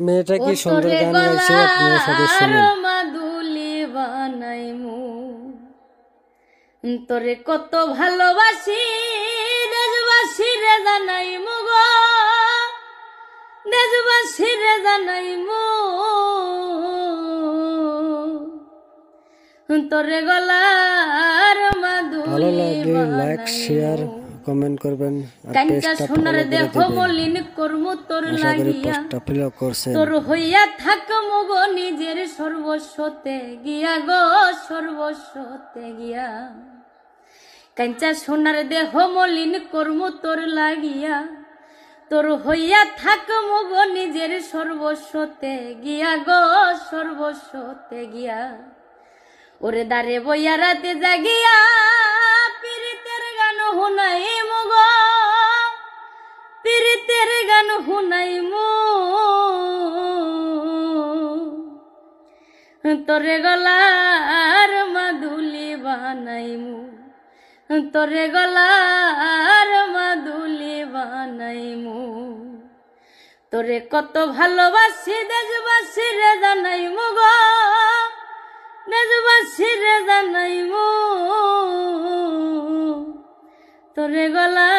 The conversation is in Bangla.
মেয়েটা কি সুন্দর গান গাইছে, আপনারা সবাই শুনুন। মাদুলি বানাইমু তোরে কত ভালোবাসি, দেশবাসী রে জানাইমু গো, দেশবাসী রে জানাইমু তোরে গলার মাদুলি। ভালো লাগলে লাইক শেয়ার কমেন্ট করবেন। আর কাঞ্চা পেজটা সোনার ফলো করে দেহ দিবেন। মলিন কর্ম তোর আশা করি লাগিয়া, পোস্টটা ফলো করছেন। তোর হইয়া থাক মগো নিজের সর্বস্বতে গিয়া গো, সর্বস্বতে গিয়া। কাঞ্চা সোনার দেহ মলিন কর্ম তোর লাগিয়া, তোর হইয়া থাক মগো নিজের সর্বস্বতে গিয়া গো, সর্বস্বতে গিয়া। ওরে দারে বইয়া রাতে জাগিয়া পীড়িতের গান হুনাই মগো, পীড়িতের গান হুনাইমু তোরে গলার মাদুলি বানাইমু, তোরে গলার মাদুলি বানাইমু। তোরে কত ভালোবাসি, দেশবাসী রে জানাইমু গো, দেশবাসী রে জানাইমু তোরে গলা